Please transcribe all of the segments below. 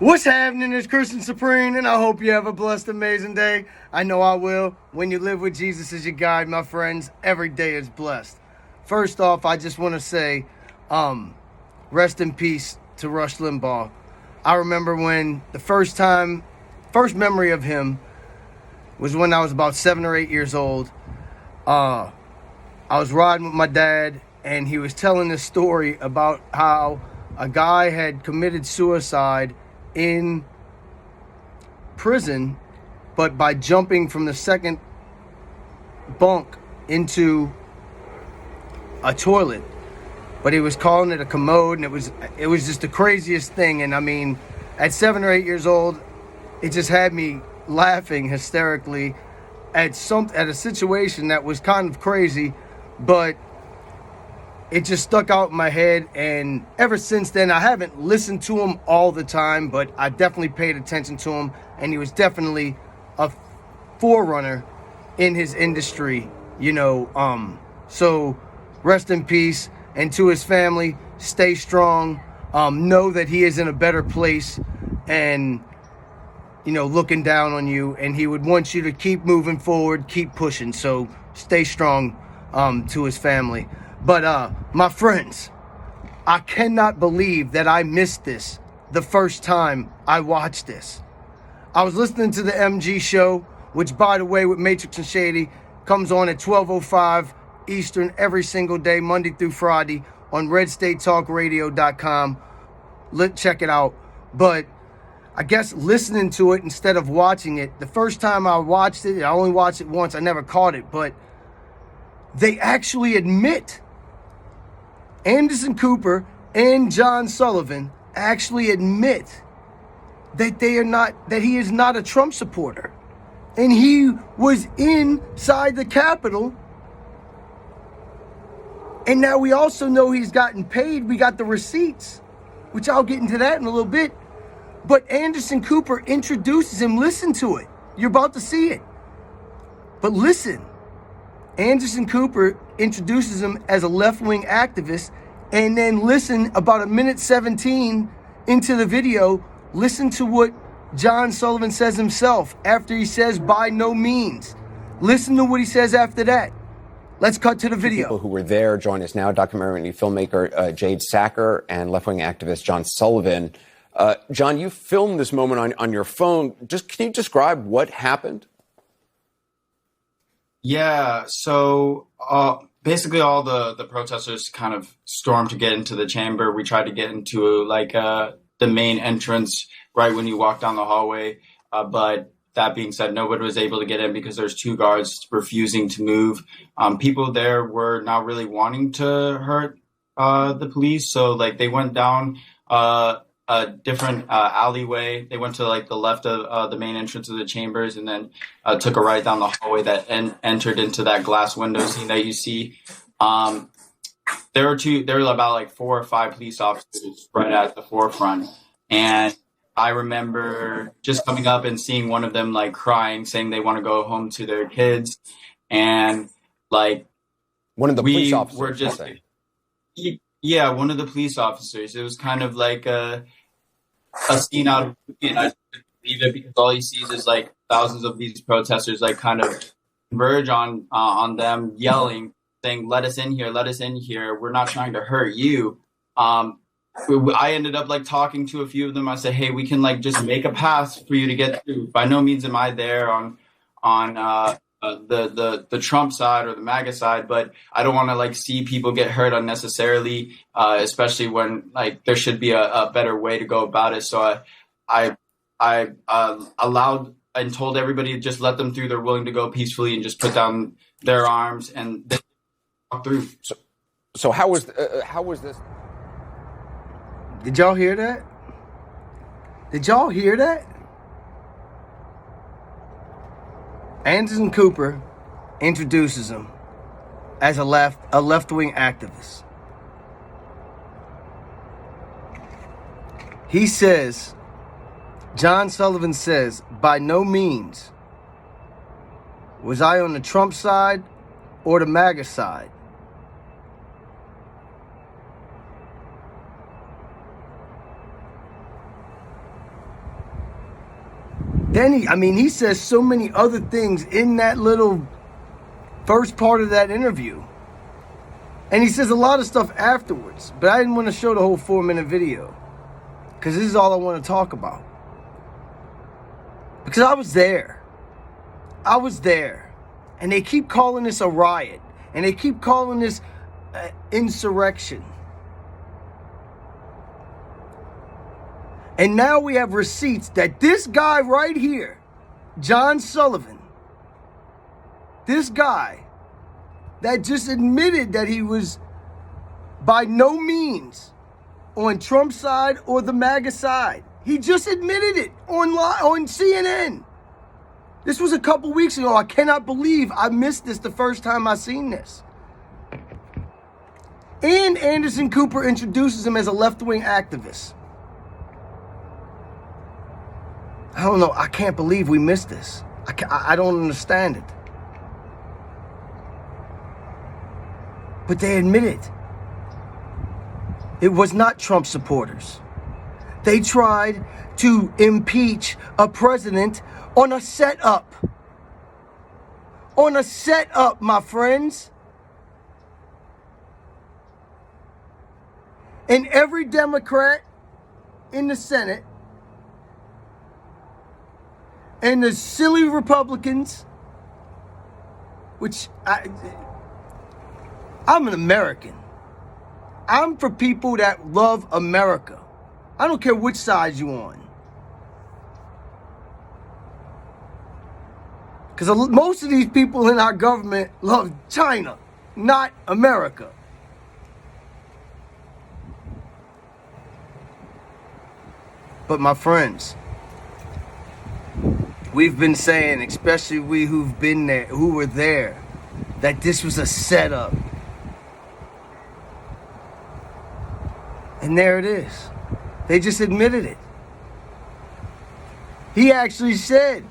What's happening? It's Christian Supreme, and I hope you have a blessed, amazing day. I know I will. When you live with Jesus as your guide, my friends, every day is blessed. First off, I just want to say, rest in peace to Rush Limbaugh. I remember when the first memory of him was when I was about 7 or 8 years old. I was riding with my dad, and he was telling this story about how a guy had committed suicide in prison, but by jumping from the second bunk into a toilet. But he was calling it a commode, and it was just the craziest thing. And I mean, at 7 or 8 years old, it just had me laughing hysterically at a situation that was kind of crazy, but it just stuck out in my head. And ever since then, I haven't listened to him all the time, but I definitely paid attention to him, and he was definitely a forerunner in his industry, so rest in peace. And to his family, stay strong. Know that he is in a better place and, looking down on you, and he would want you to keep moving forward, keep pushing. So stay strong to his family. But my friends, I cannot believe that I missed this the first time I watched this. I was listening to the MG show, which, by the way, with Matrix and Shady, comes on at 12:05 Eastern every single day, Monday through Friday, on RedStateTalkRadio.com. Check it out. But I guess listening to it instead of watching it, the first time I watched it, I only watched it once, I never caught it, but they actually admit, Anderson Cooper and John Sullivan actually admit that he is not a Trump supporter. And he was inside the Capitol. And now we also know he's gotten paid. We got the receipts, which I'll get into that in a little bit. But Anderson Cooper introduces him. Listen to it. You're about to see it. But listen. Anderson Cooper introduces him as a left-wing activist, and then listen, about 1:17 into the video, listen to what John Sullivan says himself after he says, by no means. Listen to what he says after that. Let's cut to the video. People who were there join us now, documentary filmmaker Jade Sacker and left-wing activist John Sullivan. John, you filmed this moment on your phone. Can you describe what happened? Yeah, so basically all the protesters kind of stormed to get into the chamber. We tried to get into the main entrance right when you walk down the hallway. But that being said, nobody was able to get in because there's two guards refusing to move. People there were not really wanting to hurt the police. So they went down a different alleyway. They went to the left of the main entrance of the chambers, and then took a right down the hallway that entered into that glass window scene that you see. There were about 4 or 5 police officers right at the forefront, and I remember just coming up and seeing one of them crying, saying they want to go home to their kids, and one of the police officers were just yeah, one of the police officers. It was kind of like a scene out of a movie, and I just couldn't believe it because all he sees is thousands of these protesters kind of converge on them, yelling, saying, let us in here, we're not trying to hurt you. I ended up talking to a few of them. I said, hey, we can just make a path for you to get through. By no means am I there on the Trump side or the MAGA side, but I don't want to see people get hurt unnecessarily, especially when there should be a better way to go about it. So I allowed and told everybody to just let them through. They're willing to go peacefully and just put down their arms and they walk through. So how was this? Did y'all hear that? Anderson Cooper introduces him as a left-wing activist. He says, John Sullivan says, by no means was I on the Trump side or the MAGA side. then he says so many other things in that little first part of that interview. And he says a lot of stuff afterwards. But I didn't want to show the whole 4-minute video, because this is all I want to talk about. Because I was there. And they keep calling this a riot. And they keep calling this insurrection. And now we have receipts that this guy right here, John Sullivan, this guy that just admitted that he was by no means on Trump's side or the MAGA side. He just admitted it on CNN. This was a couple weeks ago. I cannot believe I missed this the first time I seen this. And Anderson Cooper introduces him as a left-wing activist. I don't know. I can't believe we missed this. I don't understand it. But they admit it. It was not Trump supporters. They tried to impeach a president on a setup. On a setup, my friends. And every Democrat in the Senate and the silly Republicans, which I'm an American. I'm for people that love America. I don't care which side you're on. Because most of these people in our government love China, not America. But my friends, we've been saying, especially we who've been there, who were there, that this was a setup. And there it is. They just admitted it. He actually said,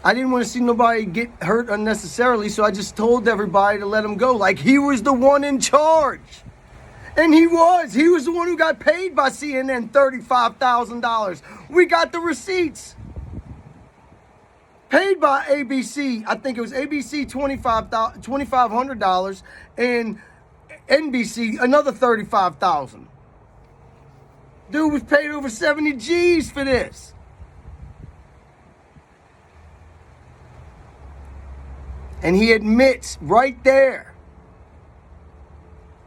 I didn't want to see nobody get hurt unnecessarily, so I just told everybody to let him go. Like he was the one in charge. And he was. He was the one who got paid by CNN $35,000. We got the receipts. Paid by ABC. I think it was ABC $2,500 and NBC another $35,000. Dude was paid over 70 G's for this. And he admits right there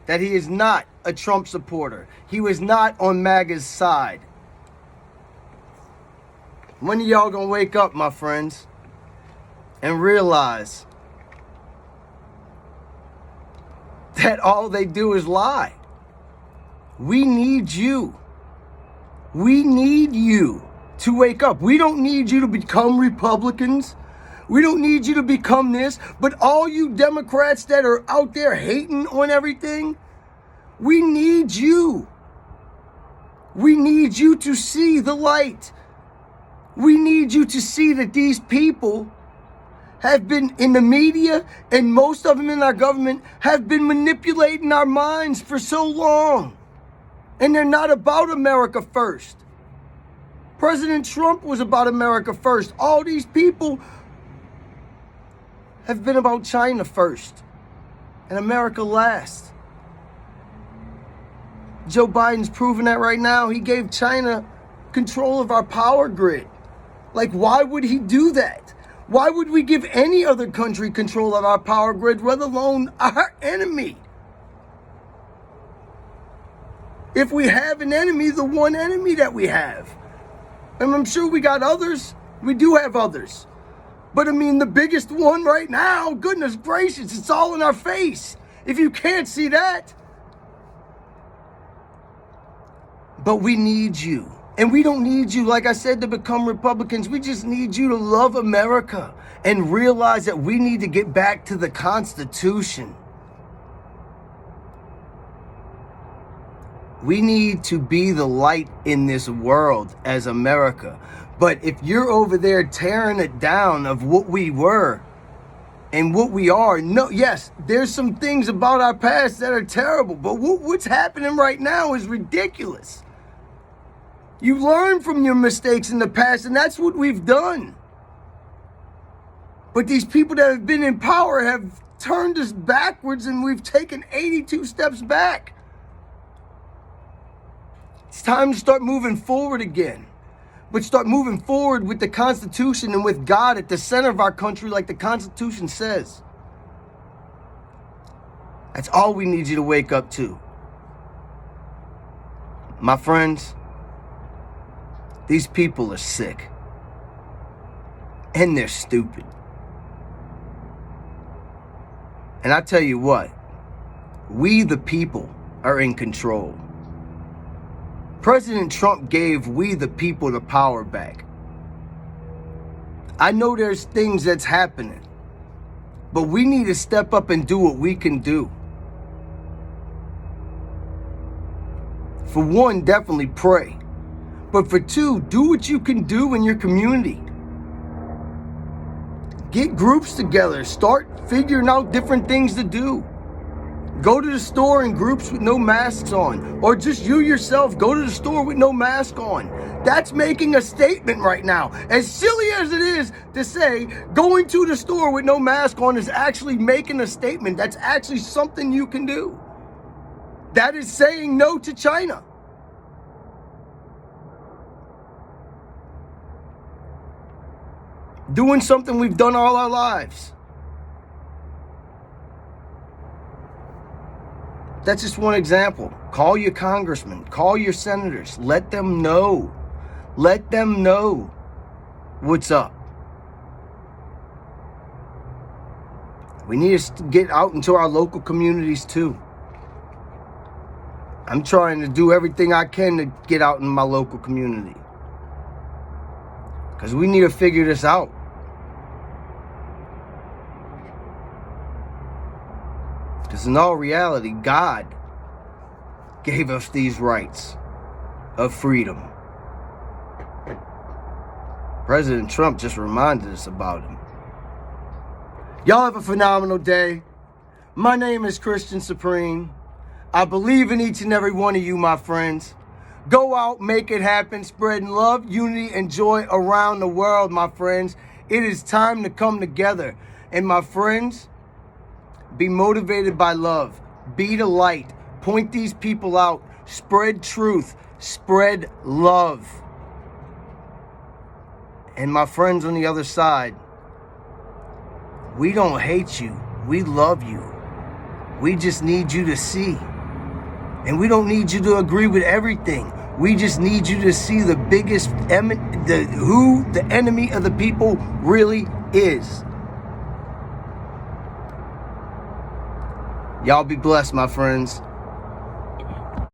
that he is not a Trump supporter. He was not on MAGA's side. When are y'all gonna wake up, my friends, and realize that all they do is lie? We need you. We need you to wake up. We don't need you to become Republicans. We don't need you to become this. But all you Democrats that are out there hating on everything, we need you. We need you to see the light. We need you to see that these people have been in the media, and most of them in our government have been manipulating our minds for so long. And they're not about America first. President Trump was about America first. All these people have been about China first and America last. Joe Biden's proving that right now. He gave China control of our power grid. Like, why would he do that? Why would we give any other country control of our power grid, let alone our enemy? If we have an enemy, the one enemy that we have. And I'm sure we got others. We do have others. But I mean, the biggest one right now, goodness gracious, it's all in our face. If you can't see that. But we need you. And we don't need you, like I said, to become Republicans. We just need you to love America and realize that we need to get back to the Constitution. We need to be the light in this world as America. But if you're over there tearing it down of what we were and what we are, no, yes, there's some things about our past that are terrible, but what's happening right now is ridiculous. You learn from your mistakes in the past, and that's what we've done. But these people that have been in power have turned us backwards, and we've taken 82 steps back. It's time to start moving forward again. But start moving forward with the Constitution and with God at the center of our country, like the Constitution says. That's all we need you to wake up to. My friends, these people are sick. And they're stupid. And I tell you what, we the people are in control. President Trump gave we the people the power back. I know there's things that's happening, but we need to step up and do what we can do. For one, definitely pray. But for two, do what you can do in your community. Get groups together. Start figuring out different things to do. Go to the store in groups with no masks on. Or just you yourself, go to the store with no mask on. That's making a statement right now. As silly as it is to say, going to the store with no mask on is actually making a statement. That's actually something you can do. That is saying no to China. Doing something we've done all our lives. That's just one example. Call your congressmen, call your senators, let them know. Let them know what's up. We need to get out into our local communities too. I'm trying to do everything I can to get out in my local community. Because we need to figure this out. Because in all reality, God gave us these rights of freedom. President Trump just reminded us about him. Y'all have a phenomenal day. My name is Christian Supreme. I believe in each and every one of you, my friends. Go out, make it happen, spreading love, unity, and joy around the world, my friends. It is time to come together. And my friends, be motivated by love. Be the light. Point these people out. Spread truth. Spread love. And my friends on the other side, we don't hate you. We love you. We just need you to see. And we don't need you to agree with everything. We just need you to see the biggest, who the enemy of the people really is. Y'all be blessed, my friends.